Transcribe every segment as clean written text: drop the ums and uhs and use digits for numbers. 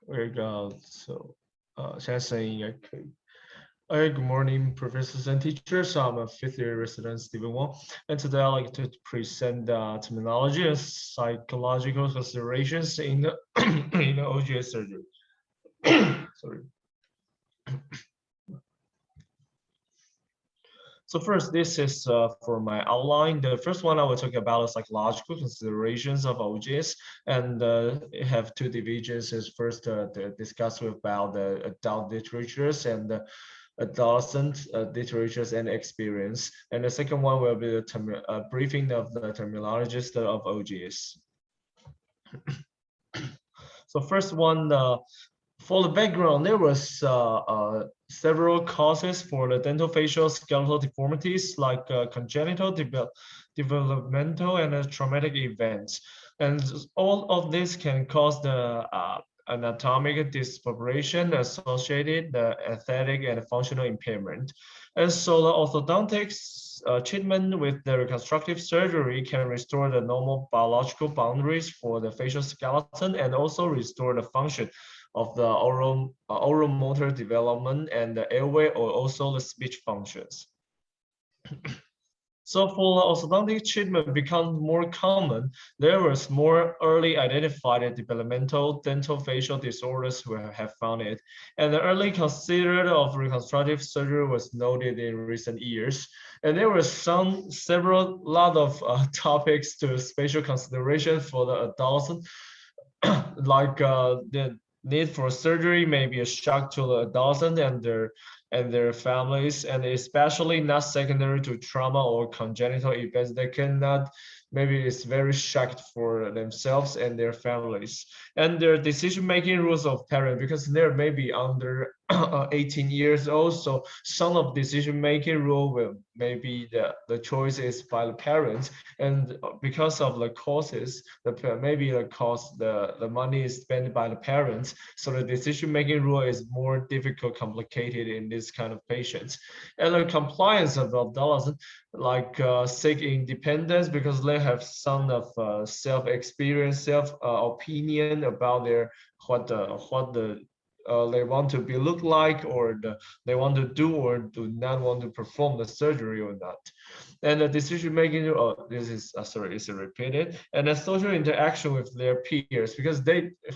Very good. So, 现在声音应该可以。Hey, good morning, professors and teachers. I'm a fifth year resident, Stephen Wang, and today I'd like to present the terminology and psychological considerations in the, in the OGS surgery. Sorry. So first, this is for my outline. The first one I will talk about is psychological considerations of OGS, and have two divisions. Is first to discuss about the adult literatures and the adolescent literatures and experience, and the second one will be the briefing of the terminologist of OGS. So first one, for the background, there was several causes for the dental facial skeletal deformities, like congenital, developmental, and traumatic events. And all of this can cause the anatomic disproportion associated the aesthetic and functional impairment. And so the orthodontics treatment with the reconstructive surgery can restore the normal biological boundaries for the facial skeleton and also restore the function of the oral motor development and the airway, or also the speech functions. So for orthodontic treatment become more common, there was more early identified developmental dental facial disorders who have found it, and the early considered of reconstructive surgery was noted in recent years. And there were several lot of topics to spatial consideration for the adolescent, like the need for surgery may be a shock to the adolescent and their families, and especially not secondary to trauma or congenital events. They cannot, maybe it's very shocked for themselves and their families, and their decision-making rules of parents, because they're maybe under 18 years old. So some of decision-making rule will maybe the choice is by the parents, and because of the causes, maybe the cost, the money is spent by the parents. So the decision-making rule is more difficult, complicated in this kind of patients. And the compliance of adolescents, like seek independence, because they have some of self-experience, self-opinion about their what they want to be look like, or they want to do or do not want to perform the surgery or not. And the decision making, this is sorry, is repeated, and the social interaction with their peers, because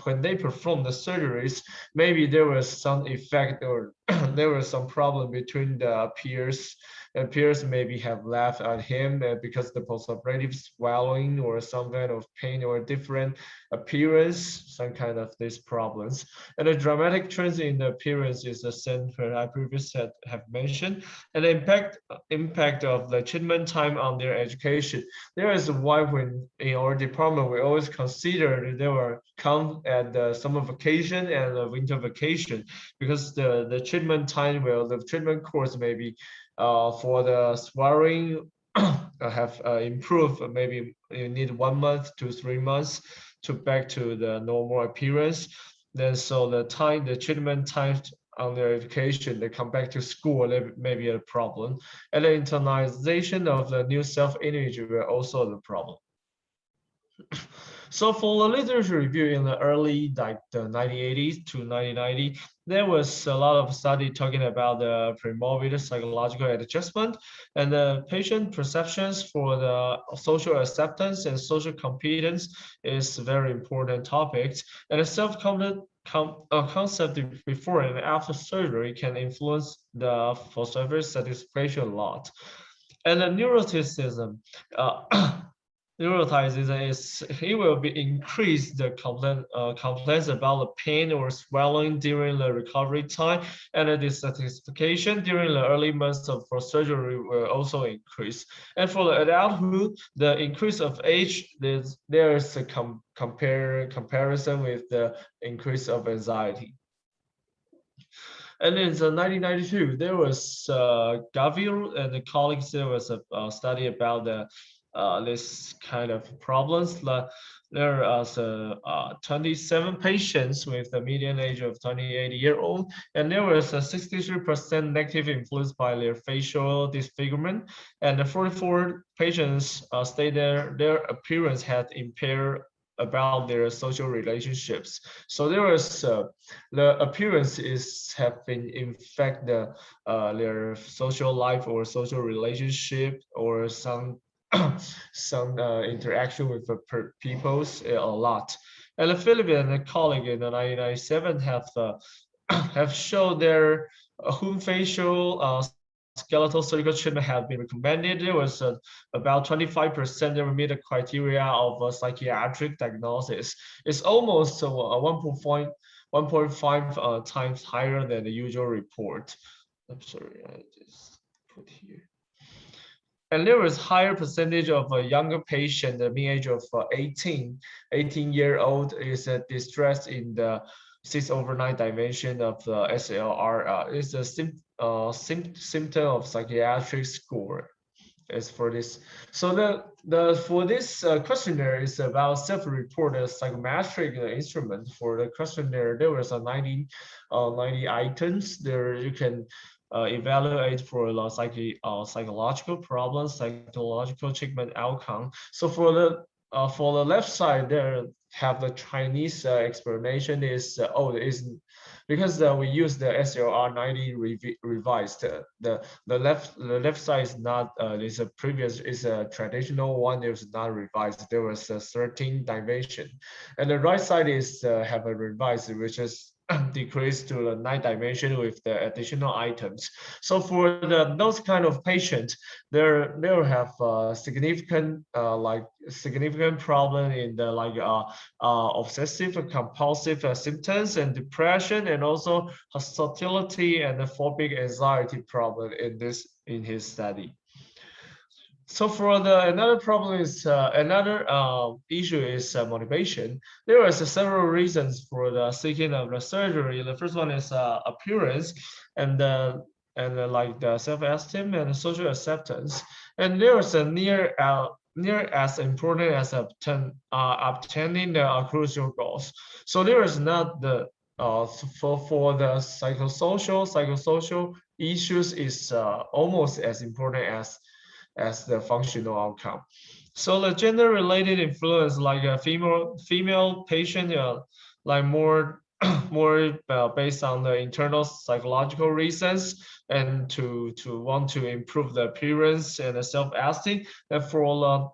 when they perform the surgeries, maybe there was some effect, or there was some problem between the peers, and peers maybe have laughed at him because the postoperative swallowing or some kind of pain or different appearance, some kind of these problems. And the dramatic trends in the appearance is the center I previously have mentioned, and the impact of the treatment time on their education. There is why when in our department we always consider that they will come at the summer vacation and the winter vacation, because the treatment time will, the treatment course maybe for the swallowing have improved. Maybe you need 1 month to 3 months to back to the normal appearance. Then so the treatment time on their education, they come back to school, there may be a problem. And the internalization of the new self-image will also the problem. So for the literature review in the early, like the 1980s to 1990, there was a lot of study talking about the premorbid psychological adjustment and the patient perceptions for the social acceptance and social competence is very important topics. And the self-confidence concept before and after surgery can influence the post-surgery satisfaction a lot. And the neuroticism, neuroticism is it will be increase the complaints about the pain or swelling during the recovery time, and the dissatisfaction during the early months of surgery will also increase. And for the adulthood, the increase of age, there is a comparison with the increase of anxiety. And in 1992, there was Gavill and the colleagues, there was a study about the this kind of problems. There are 27 patients with a median age of 28-year-old, and there was a 63% negative influence by their facial disfigurement, and the 44 patients stated their appearance had impaired about their social relationships. So there was the appearance is have been in fact their social life or social relationship or some some interaction with the peoples a lot. And the Philippine colleague in the 1997 have shown their whom facial skeletal surgical treatment have been recommended. There was about 25% that meet the criteria of a psychiatric diagnosis. It's almost 1.5 times higher than the usual report. I'm sorry, I just put here. And there was higher percentage of a younger patient, the mean age of 18-year-old is distressed in the 6/9 dimension of the SLR. Is a symptom of psychiatric score. As for this, so the for this questionnaire is about self-reported psychometric instrument. For the questionnaire, there was a 90 items there. You can evaluate for the psychological problems, psychological treatment outcome. So for the left side there have the Chinese explanation is is because we use the SLR 90 revised. The left side is not is a previous is a traditional one. It was not revised. There was a 13 dimension, and the right side is have a revised, which is decreased to the 9 dimension with the additional items. So for those kind of patients, they will have significant like significant problem in the like obsessive compulsive symptoms and depression, and also hostility and the phobic anxiety problem in his study. So for another problem is another issue is motivation. There are several reasons for the seeking of the surgery. The first one is appearance and like the self-esteem and social acceptance. And there is a near as important as obtaining the occlusal goals. So there is not the for the psychosocial issues is almost as important as the functional outcome. So the gender-related influence, like a female patient, like more more based on the internal psychological reasons and to want to improve the appearance and the self-esteem. And for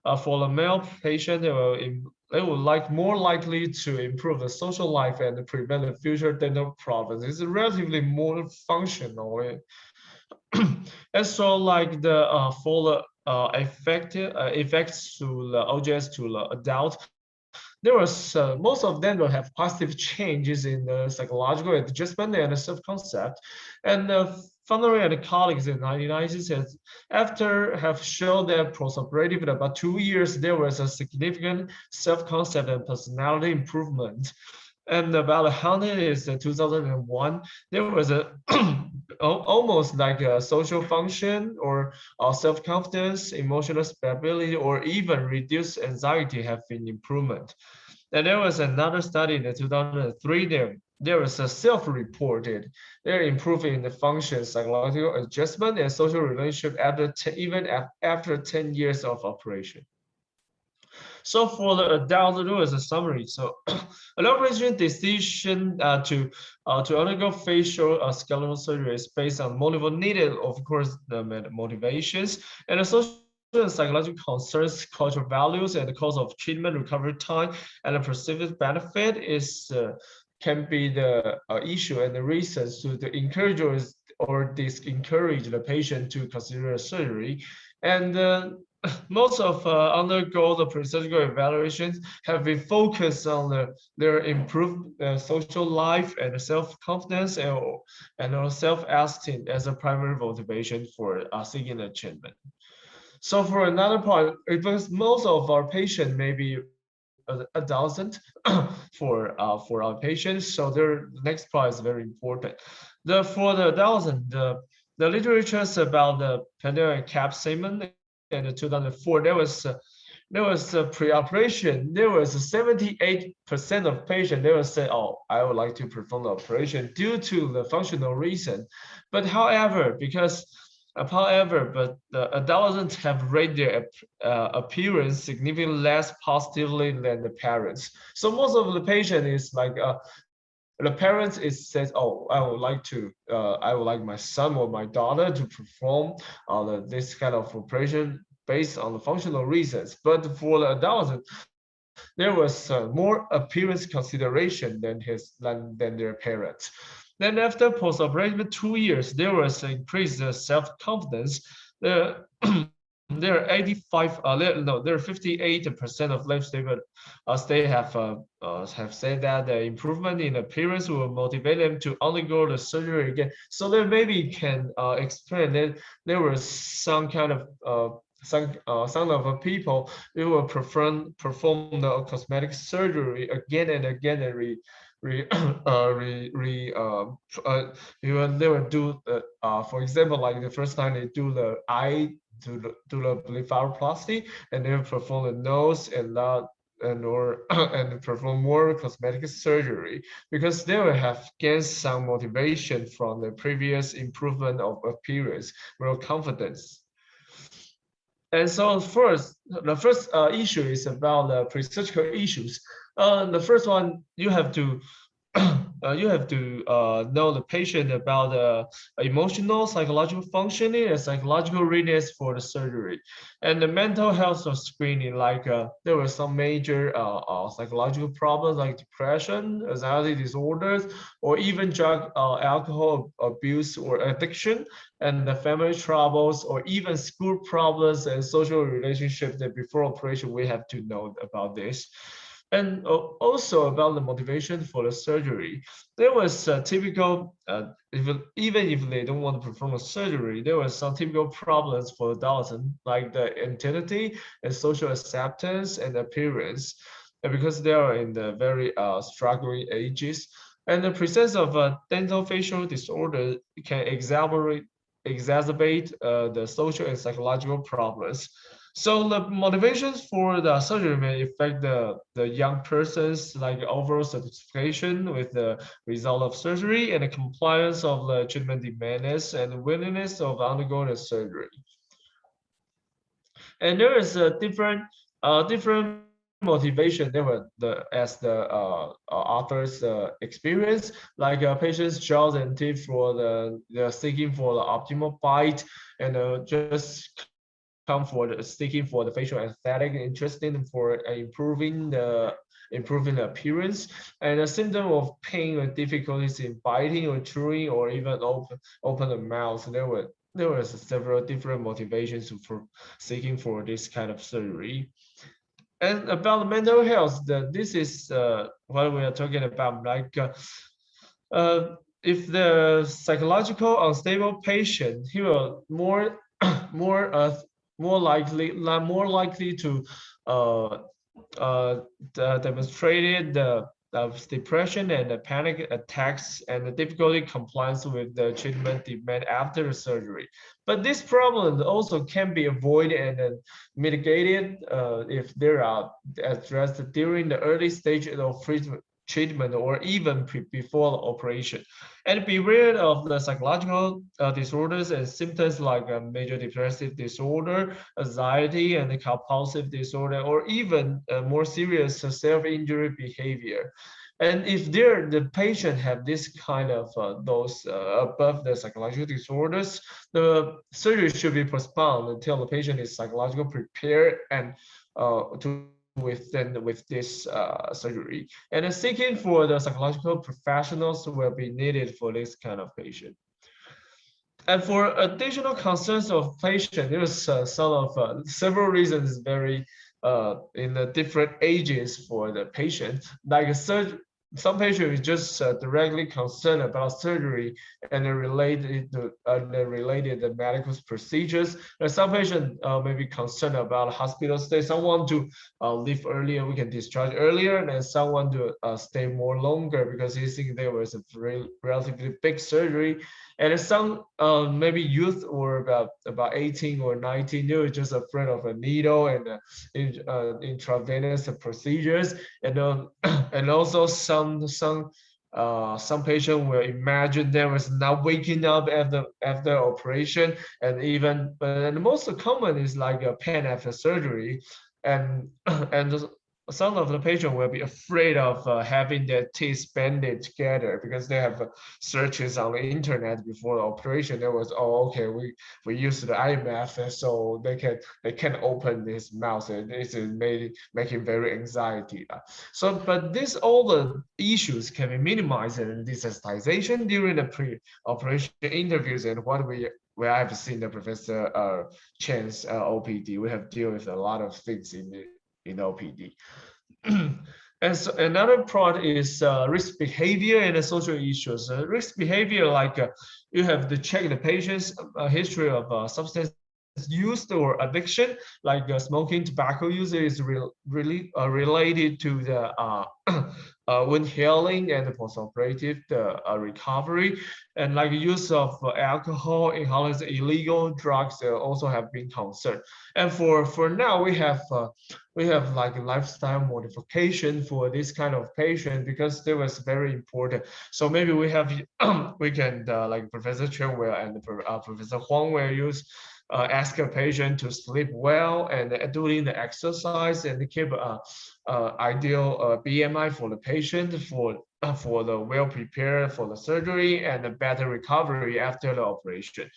the male patient, they will like more likely to improve the social life and prevent the future dental problems. It's relatively more functional. And so like the for the effects to the OGS to the adult, there was most of them will have positive changes in the psychological adjustment and the self-concept. And Funnery and colleagues in the 1990s has, after have shown that postoperative in about 2 years, there was a significant self-concept and personality improvement. And about 100 is 2001. There was a almost like a social function or self-confidence, emotional stability, or even reduced anxiety have been improvement. And there was another study in the 2003 there was a self-reported. They're improving the function, psychological adjustment, and social relationship even after 10 years of operation. So for the adult, there was a summary. So adult patient decision to undergo facial skeletal surgery is based on multiple needed, of course, the motivations and the social and psychological concerns, cultural values, and the cost of treatment, recovery time, and the perceived benefit is can be the issue and the reasons to encourage or discourage the patient to consider surgery. And most of undergo the pre-surgical evaluations have been focused on their improved social life and self-confidence and self-esteem as a primary motivation for seeking the treatment. So for another part, because most of our patients may be adolescent for our patients, so their next part is very important. For the adolescent, the literature is about the pandemic cap segment. In 2004, there was a pre-operation. There was 78% of patients. They will say, "Oh, I would like to perform the operation due to the functional reason." But however, because However, but the adolescents have rated their appearance significantly less positively than the parents. So most of the patient is like the parents is says, oh, I would like my son or my daughter to perform this kind of operation based on the functional reasons. But for the adolescent, there was more appearance consideration than their parents. Then after post-operative 2 years, there was increased self-confidence. There, there are 85, there are 58% of life stay have said that the improvement in appearance will motivate them to undergo the surgery again. So they maybe can explain that there was some kind of some of the people who will perform the cosmetic surgery again and again and re, re, re even they will do for example, like the first time they do the eye, do the blepharoplasty, and then perform the nose and that and or and perform more cosmetic surgery because they will have gained some motivation from the previous improvement of appearance, more confidence. And so first, the first issue is about the pre-surgical issues. The first one, you have to know the patient about the emotional, psychological functioning, and psychological readiness for the surgery, and the mental health of screening. Like there were some major psychological problems like depression, anxiety disorders, or even drug, alcohol abuse or addiction, and the family troubles, or even school problems and social relationships. That before operation we have to know about this. And also about the motivation for the surgery, there was a typical, even if they don't want to perform a surgery, there were some typical problems for adolescents, like the identity and social acceptance and appearance, and because they are in the very struggling ages. And the presence of a dental facial disorder can exacerbate the social and psychological problems. So the motivations for the surgery may affect the young person's like overall satisfaction with the result of surgery and the compliance of the treatment demands and willingness of undergoing the surgery. And there is a different motivation. There were the author's experience, like patients jaws and teeth for they're seeking for the optimal bite and just come for seeking for the facial aesthetic, interested for improving the appearance, and a symptom of pain or difficulties in biting or chewing or even open the mouth. There was several different motivations for seeking for this kind of surgery. And about mental health, this is what we are talking about. Like, if the psychological unstable patient, he will more more likely to uh, demonstrated the depression and the panic attacks and the difficulty compliance with the treatment demand after the surgery. But this problem also can be avoided and mitigated if they are addressed during the early stage of treatment or even before the operation. And beware of the psychological disorders and symptoms like major depressive disorder, anxiety, and the compulsive disorder, or even more serious self-injury behavior. And if the patient have this kind of those above the psychological disorders, the surgery should be postponed until the patient is psychologically prepared and to with this surgery. And seeking for the psychological professionals will be needed for this kind of patient. And for additional concerns of patient, there's several reasons very in the different ages for the patient. Like some patients just directly concerned about surgery and the related medical procedures. And some patients may be concerned about hospital stay. Some want to leave earlier, we can discharge earlier, and some want to stay more longer because he think there was a relatively big surgery. And some maybe youth or about 18 or 19, they were just afraid of a needle and intravenous procedures, and and also some some patient will imagine they was not waking up after operation, and even the most common is like a pain after surgery, and and some of the patient will be afraid of having their teeth banded together because they have searches on the internet before the operation. There was, oh, okay, we use the eye method, so they can open his mouth, and this is making very anxiety. So, but this all the issues can be minimized in desensitization during the pre-operation interviews, and what we have seen the Professor Chen's OPD. We have dealt with a lot of things in OPD. And so another part is risk behavior and the social issues. Risk behavior, like you have to check the patient's history of substance use or addiction, like smoking, tobacco use is really related to the wound healing and the postoperative recovery, and like use of alcohol, inhalers, illegal drugs also have been concerned. And for now, we have like a lifestyle modification for this kind of patient because they was very important. So maybe we have we can like Professor Chen will and Professor Huang will use ask a patient to sleep well and doing the exercise and keep ideal BMI for the patient for the well prepared for the surgery and a better recovery after the operation.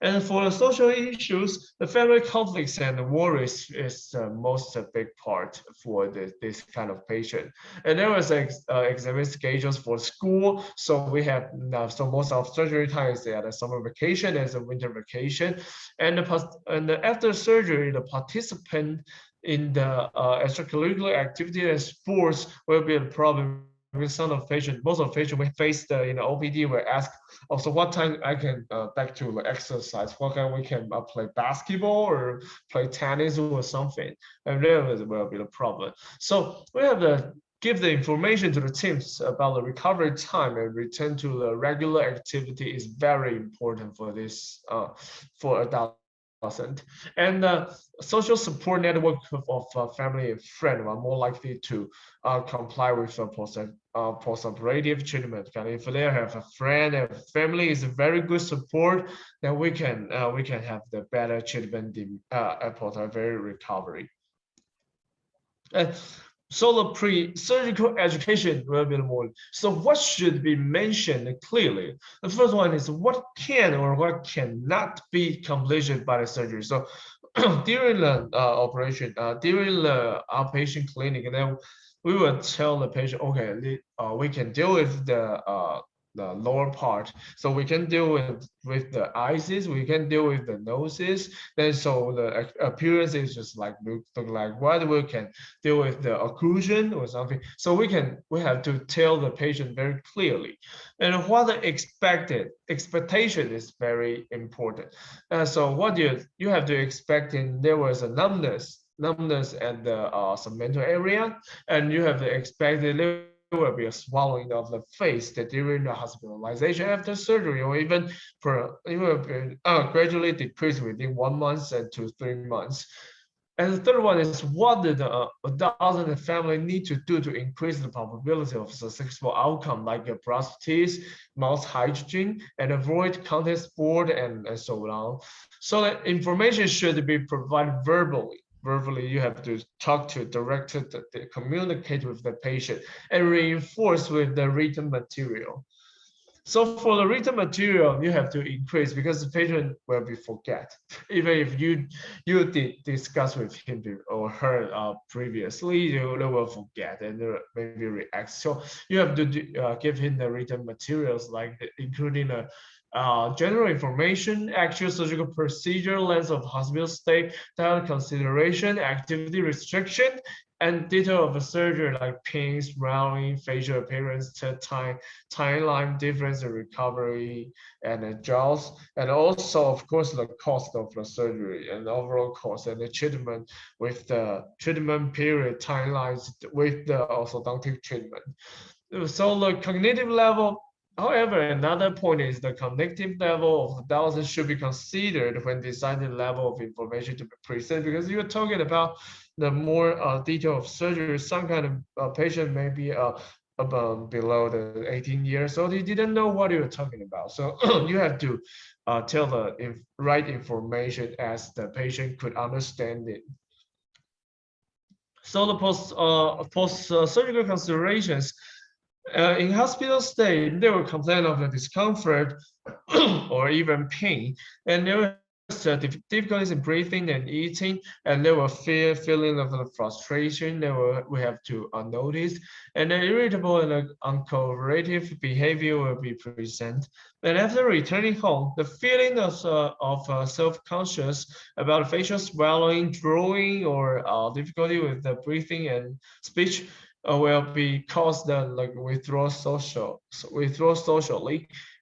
And for the social issues, the family conflicts and worries is the most big part for this kind of patient. And there was exam schedules for school, so we have so most of surgery time is at a summer vacation as a winter vacation, and after surgery, the participant in the extracurricular activity and sports will be a problem with some of patients. Most of patients we face in the OPD will ask, oh, so what time I can back to exercise? What kind we can play basketball or play tennis or something? And there will be the problem. So we have to give the information to the teams about the recovery time and return to the regular activity is very important for this for adults. And social support network of family and friend are more likely to comply with post-operative treatment. And if they have a friend and family is a very good support, then we can have the better treatment post-operative recovery. So the pre-surgical education will be more. So what should be mentioned clearly? The first one is what can or what cannot be completed by the surgery. So during the operation, during the outpatient clinic, and then we will tell the patient, okay, we can deal with the lower part. So we can deal with the eyes, we can deal with the noses. Then so the appearance is just like look like what we can deal with the occlusion or something. So we have to tell the patient very clearly. And what the expectation is very important. So what you have to expect in there was a numbness at the submental area, and you have to expect there will be a swallowing of the face that during the hospitalization after surgery, or even it will be, gradually decrease within 1 month and to 3 months. And the third one is what did the adult and the family need to do to increase the probability of successful outcome, like a prosthesis, mouth hygiene, and avoid contact sport and so on. So that information should be provided verbally. Verbally, you have to talk to, communicate with the patient, and reinforce with the written material. So for the written material, you have to increase because the patient will be forget. Even if you did discuss with him or her previously, they will forget and maybe react. So you have to give him the written materials, like including a general information, actual surgical procedure, length of hospital stay, diet consideration, activity restriction, and detail of the surgery like pains, rounding, facial appearance, timeline difference in recovery, and jaws, and also of course the cost of the surgery and overall cost and the treatment with the treatment period timelines with the orthodontic treatment. So the cognitive level. However, another point is the cognitive level of adults should be considered when deciding the level of information to be presented, because you're talking about the more detail of surgery. Some kind of patient may be above below the 18 years old, he didn't know what you were talking about. So you have to tell the right information as the patient could understand it. So the post surgical considerations in hospital stay, they will complain of the discomfort or even pain, and there was difficulties in breathing and eating, and there were feeling of the frustration. We have to notice, and the irritable and uncooperative behavior will be present. And after returning home, the feeling of self-conscious about facial swallowing, drawing, or difficulty with the breathing and speech will be caused like withdraw socially,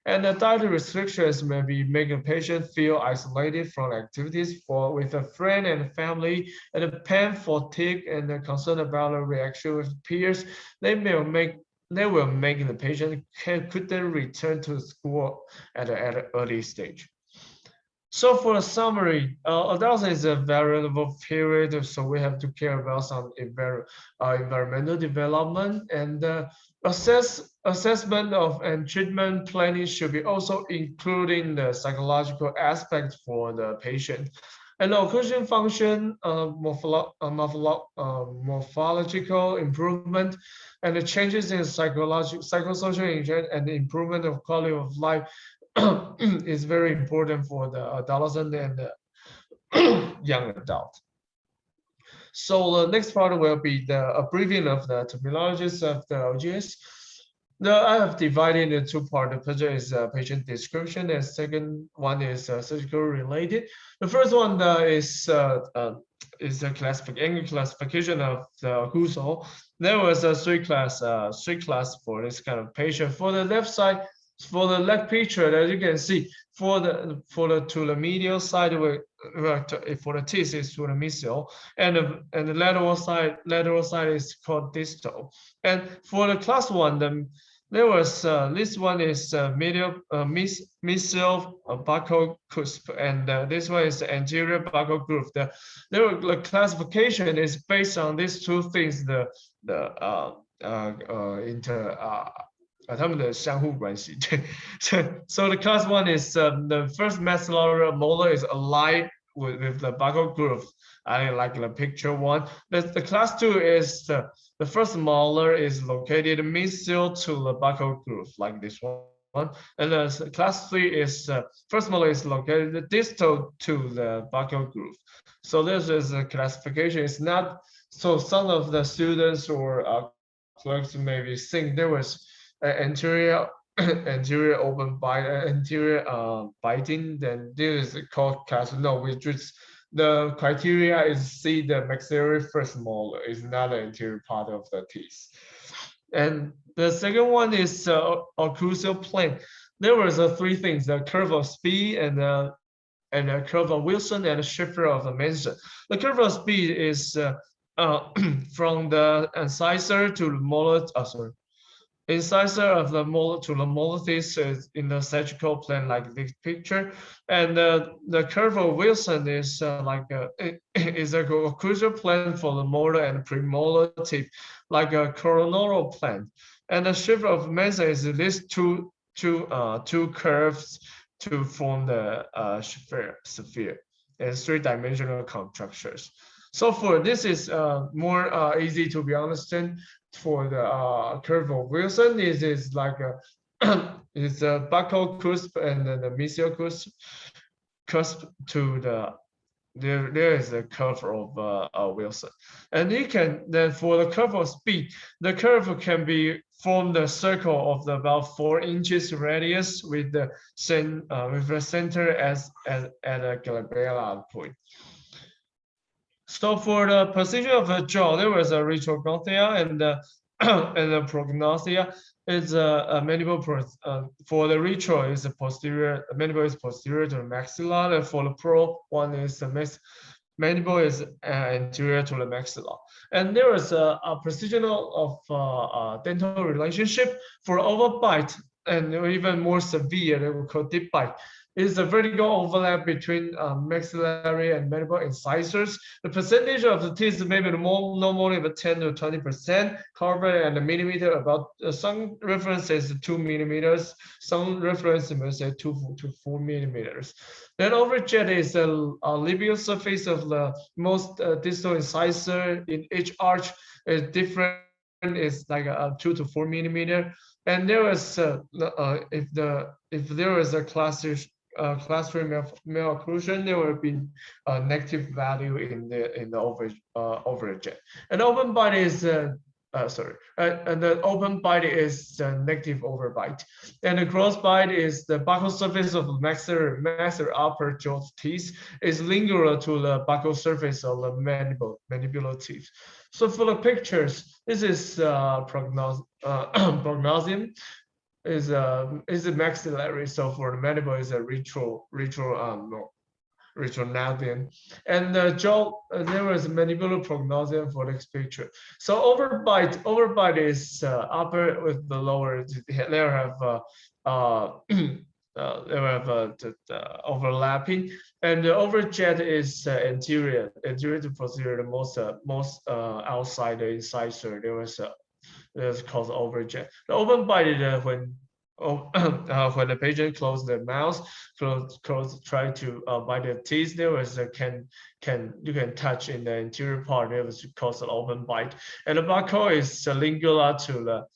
and the dietary restrictions may be making a patient feel isolated from activities with a friend and family, and the pain, fatigue, and the concern about the reaction with peers. They will make the patient couldn't return to school at an early stage. So for a summary, adolescence is a variable period, so we have to care about some environmental development, and assessment of and treatment planning should be also including the psychological aspect for the patient. And occlusion function, morphological improvement, and the changes in psychosocial and the improvement of quality of life is very important for the adolescent and the young adult. So the next part will be a briefing of the terminologies of the OGS. I have divided into two parts. The first is patient description, and second one is surgical related. The first one is a classification of the occlusal. There was a three class for this kind of patient. For the left side, for the left picture, as you can see, for the medial side, for the teeth is to the mesial, and the lateral side is called distal. And for the class one, there was this one is medial mesial buccal cusp, and this one is anterior buccal groove. The classification is based on these two things. So the class one is the first maxillary molar is aligned with the buccal groove. I like the picture one. The class two is the first molar is located mesial to the buccal groove, like this one. And the class three is first molar is located distal to the buccal groove. So this is a classification. It's not so some of the students or clerks maybe think there was anterior open anterior biting, then this is called class. No, we just the criteria is see the maxillary first molar is not the anterior part of the teeth. And the second one is occlusal plane. There was three things: the curve of speed and the curve of Wilson and the shift of the Manson. The curve of speed is from the incisor to the molar. Incisor of the molar to the molar teeth is in the centrical plane, like this picture, and the curve of Wilson is is a occlusal plane for the molar and premolar teeth, like a coronal plane. And the shift of Manson is these two curves to form the sphere and three-dimensional constructions. So for this is more easy to be understood. For the curve of Wilson, is like it's a buccal cusp and then the mesial cusp to there is a curve of Wilson, and you can then for the curve of speed, the curve can be formed a circle of about 4 inches radius with the center as at a glabella point. So for the position of the jaw, there was a retrognathia and the prognathia. It's a mandible for the retro is a posterior. Mandible is posterior to the maxilla, and for the pro one is the mandible is anterior to the maxilla. And there is a precision of dental relationship for overbite, and even more severe, they will call deep bite. is the vertical overlap between maxillary and mandible incisors. The percentage of the teeth maybe more normally about 10 to 20% covered, and the millimeter about some references 2 millimeters, some references may say 2 to 4 millimeters. Then overjet is the labial surface of the most distal incisor in each arch is different. Is like a 2 to 4 millimeter, and there is if there is a class 3 male occlusion, there will be a negative value in the overjet. And open bite is and the open bite is the negative overbite, and the cross bite is the buccal surface of the maxillary upper jaw teeth is lingular to the buccal surface of the mandibular teeth. So for the pictures, this is prognosium is a maxillary. So for the mandible is a retrognathian, and the jaw there is mandibular prognosium for the next picture. So overbite is upper with the lower. They have they have overlapping, and the overjet is anterior to posterior, the most outside the incisor. That's called overjet. The open bite is when the patient close the mouth, try to bite the teeth. There was a you can touch in the interior part. There was called an open bite, and the buccal is lingular to the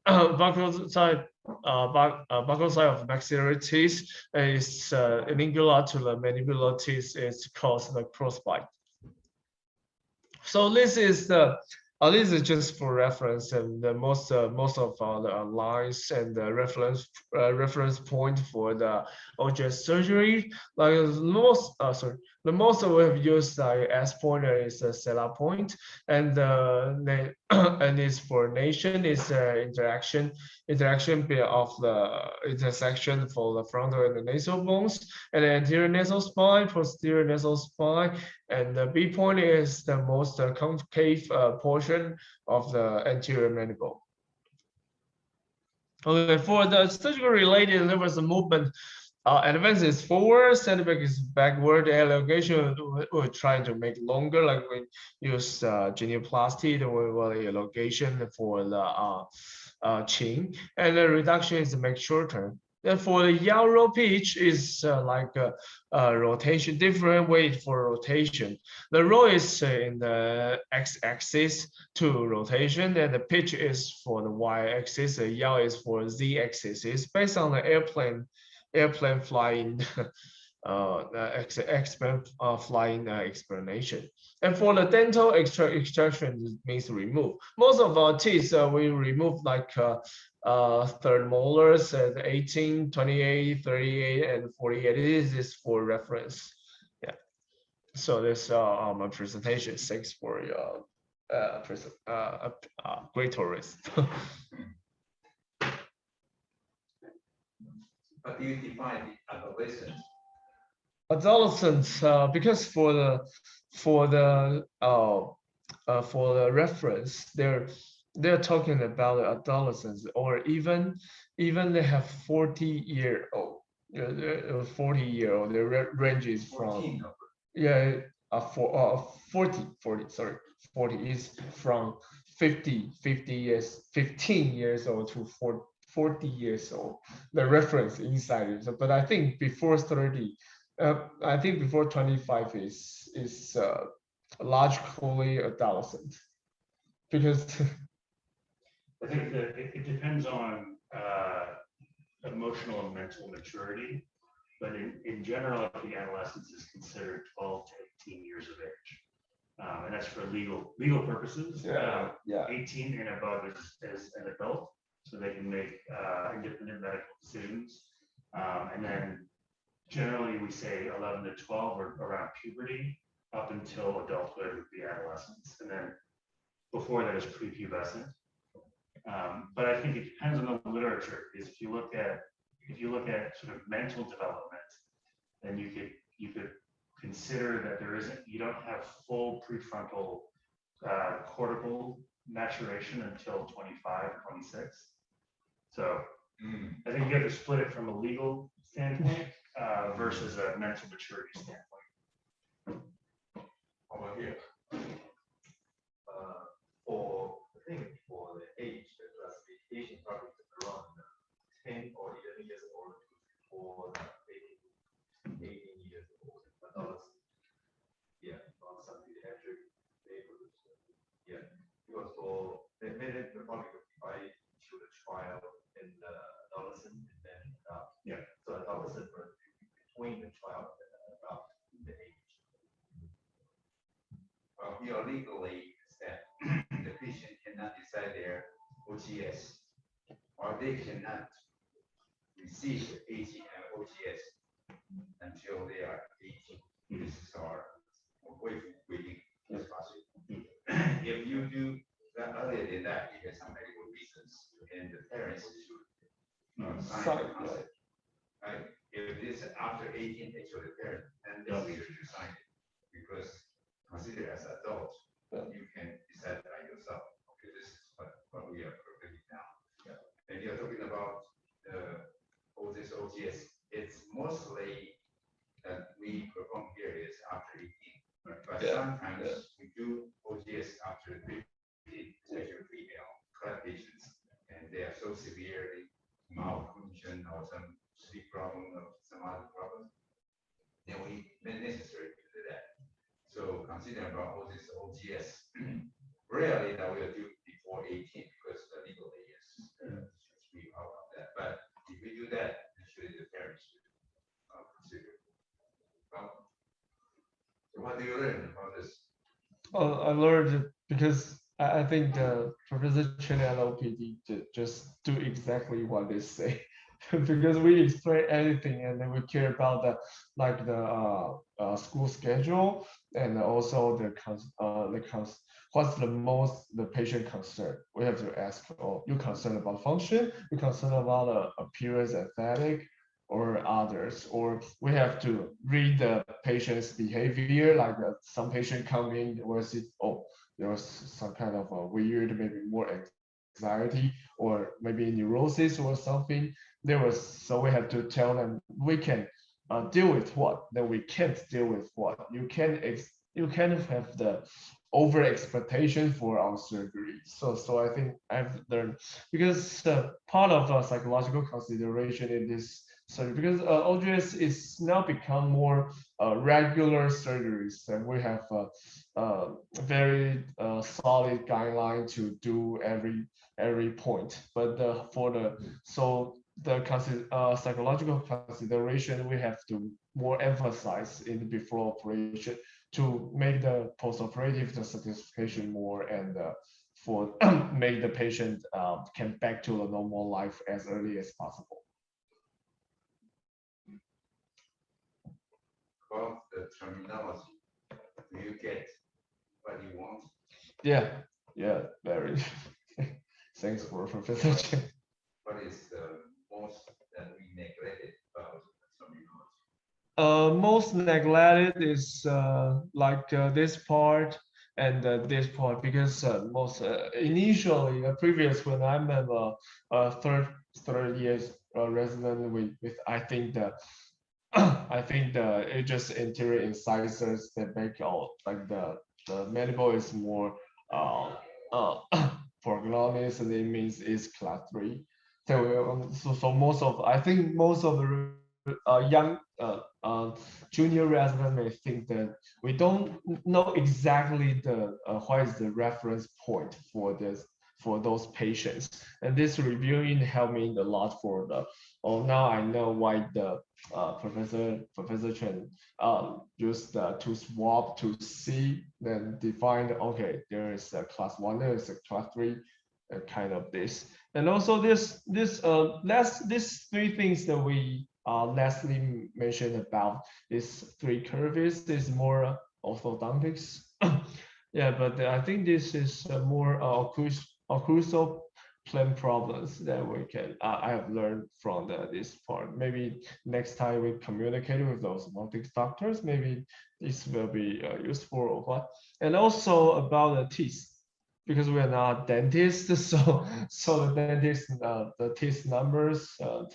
buccal side. Buccal side of maxillary teeth is lingular to the mandibular teeth. It's called the crossbite. So this is just for reference, and the most of the lines and the reference point for the OGS surgery. Like the most we have used as pointer is the Sella point, and and its for nation is interaction of the intersection for the frontal and the nasal bones, and the anterior nasal spine, posterior nasal spine, and the B point is the most concave portion of the anterior mandible. Okay, for the surgical related, there was a movement. Advance is forward, setback is backward. Elongation we're trying to make longer, like we use genioplasty, the elongation for the chin, and the reduction is to make shorter. And for the yarrow pitch is like a rotation, different way for rotation. The row is in the x-axis to rotation, and the pitch is for the y-axis. The yaw is for z-axis. It's based on the airplane flying flying explanation. And for the dental extraction means remove. Most of our teeth we remove like third molars at 18, 28, 38, and 48. This is for reference. Yeah. So this my presentation. Thanks for your great tourist. How do you define the adolescence? Adolescence, because for the reference, they're talking about adolescents, or even they have 40-year-old. 40-year-old. The range is from 40. Sorry, 40 is from 50 years, 15 years old to 40 years old. The reference inside it. But I think before 30. I think before 25 is logically adolescent, because I think that it depends on emotional and mental maturity, but in general, the adolescence is considered 12 to 18 years of age, and that's for legal purposes. 18 and above as an adult, so they can make independent medical decisions, and then generally we say 11 to 12 or around puberty up until adulthood would be adolescence, and then before that is prepubescent. But I think it depends on the literature. Because if you look at sort of mental development, then you could consider that you don't have full prefrontal cortical maturation until 25, 26. So Mm. I think you have to split it from a legal standpoint versus a mental maturity standpoint. Over here. I think for the age, the classification probably is around 10 or 11 years old for 18 years old. Adolescent. Yeah, on some pediatric labels. Yeah, because for the probably divide to the trial in the adolescent and then Yeah. So adolescent between the trial and the age. Well, here legally is that the patient cannot decide their OGS, or they cannot receive the ATM OGS until they are 18. This is our waiting possible. If you do that earlier than that, you have some medical reasons, and the parents should sign the consent. Right? If it is after 18, actually the parent and the leader should sign it, because considered as adult, you can decide by yourself. Okay, this is what we are proposing now. Yeah. And you're talking about this OGS. It's mostly that we perform here is after 18. But sometimes we do OGS after 15, especially female class patients, and they are so severely malfunction or some sleep problem or some other problem, then we make necessary to do that. So considering about all this OGS, rarely that we will do before 18 because the legal age is should be out of that. But if we do that, usually the parents should consider. Well, so what do you learn about this? I learned because I think Professor Chen and OPD just do exactly what they say. Because we explain anything and then we care about the school schedule and also what's the most the patient concern. We have to ask, oh, you concerned about function, you concerned about appearance, aesthetic, or others, or we have to read the patient's behavior, like some patient come in where there was some kind of a weird, maybe more anxiety or maybe neurosis or something. So we have to tell them we can deal with what, then we can't deal with what. You can have the over expectation for our surgery. So I think I've learned because part of psychological consideration in this surgery, because OGS is now become more regular surgeries, and we have a very solid guideline to do every point. But psychological consideration we have to more emphasize in before operation to make the post-operative satisfaction more and for make the patient come back to the normal life as early as possible. About the terminology, do you get what you want? Yeah, very. Thanks for Professor Chen. What is the most that we neglected about terminology? Most neglected is this part and this part, because most initially previous when I'm a third years resident with I think that it just interior incisors that make out like the mandible is more prognosis, and it means is class 3. So most of the young junior resident may think that we don't know exactly what is the reference point for those patients, and this reviewing helped me a lot for now I know why the Professor Chen used to swap to see, then define, okay, there is a class 1, there is a class 3, kind of this. And also these 3 things that we Leslie mentioned about these 3 curves is more orthodontics. Yeah, but I think this is more occlusal plane problems that we can I have learned from this part. Maybe next time we communicate with those orthodontics doctors, maybe this will be useful or what. And also about the teeth, because we are not dentists, so the dentist the teeth numbers,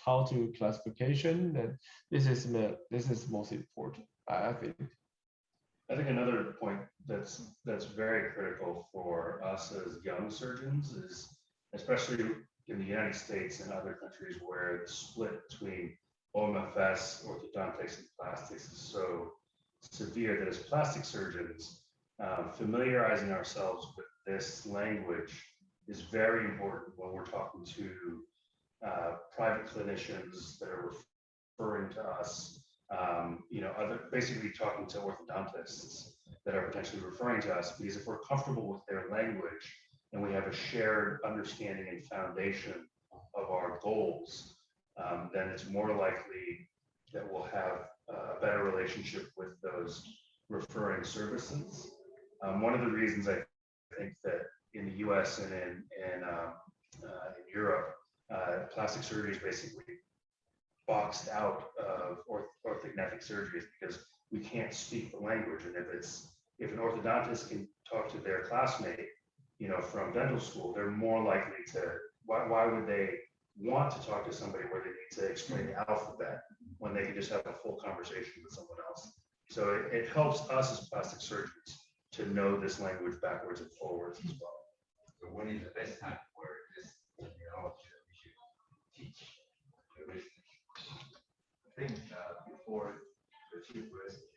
how to classification, and this is most important. I think. I think another point that's very critical for us as young surgeons is, especially in the United States and other countries where the split between OMFS, orthodontics, and plastics is so severe that as plastic surgeons, familiarizing ourselves with this language is very important when we're talking to private clinicians that are referring to us, basically talking to orthodontists that are potentially referring to us, because if we're comfortable with their language and we have a shared understanding and foundation of our goals, then it's more likely that we'll have a better relationship with those referring services. One of the reasons I think that in the US and in Europe, plastic surgery is basically boxed out of orthodontic surgeries because we can't speak the language. And if an orthodontist can talk to their classmate, from dental school, they're more likely to, why would they want to talk to somebody where they need to explain the alphabet when they can just have a full conversation with someone else? So it helps us as plastic surgeons to know this language backwards and forwards as well. So when is the best time for this terminology that we should teach the residents? I think before the chief resident,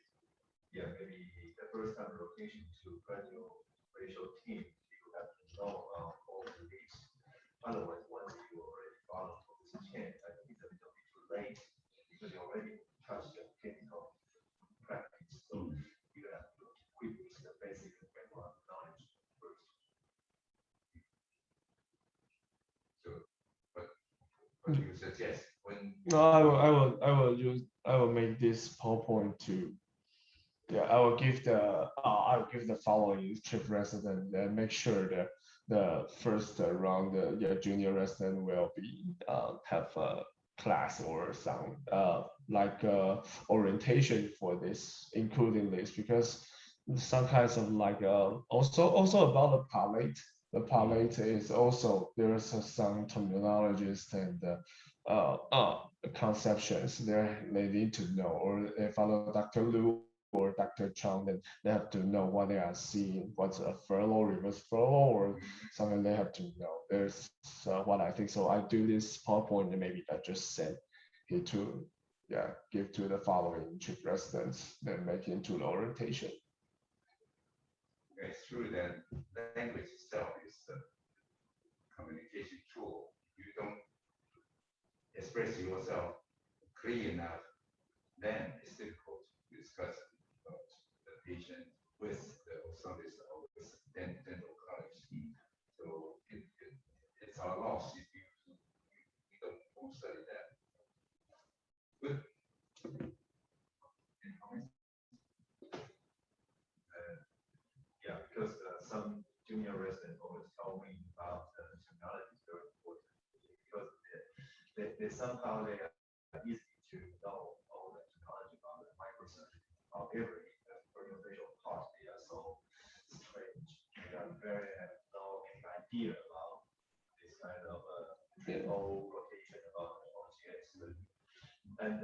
maybe the first time rotation to craniofacial team, you have to know all the leads. Otherwise, once you already follow this chain, I think it's a little bit too late because you already touched the technical practice. So you have to equip with the basic background knowledge first. So, what do you suggest when? No, I will make this PowerPoint to. Yeah, I will give the following chief resident and make sure that the first round, the junior resident will be have a class or some orientation for this, including this, because some kinds of also about the palate. The palate is also there's some terminologies and conceptions there they need to know, or they follow Dr. Lu or Dr. Chang, then they have to know what they are seeing, what's a furlough, reverse furlough, or something they have to know. There's what I think. So I do this PowerPoint and maybe I just send it to, give to the following chief residents, then make it into the orientation. It's true that language itself is a communication tool. You don't express yourself clear enough, then it's difficult to discuss the patient with the service or with dental college. So it's our loss if you don't study that. Good. Because some junior residents always tell me about the terminology is very important because they somehow they are easy to know all the terminology about the microsurgery. However, in the craniofacial part, they are so strange. They are very have no idea about this kind of whole rotation about OGS. And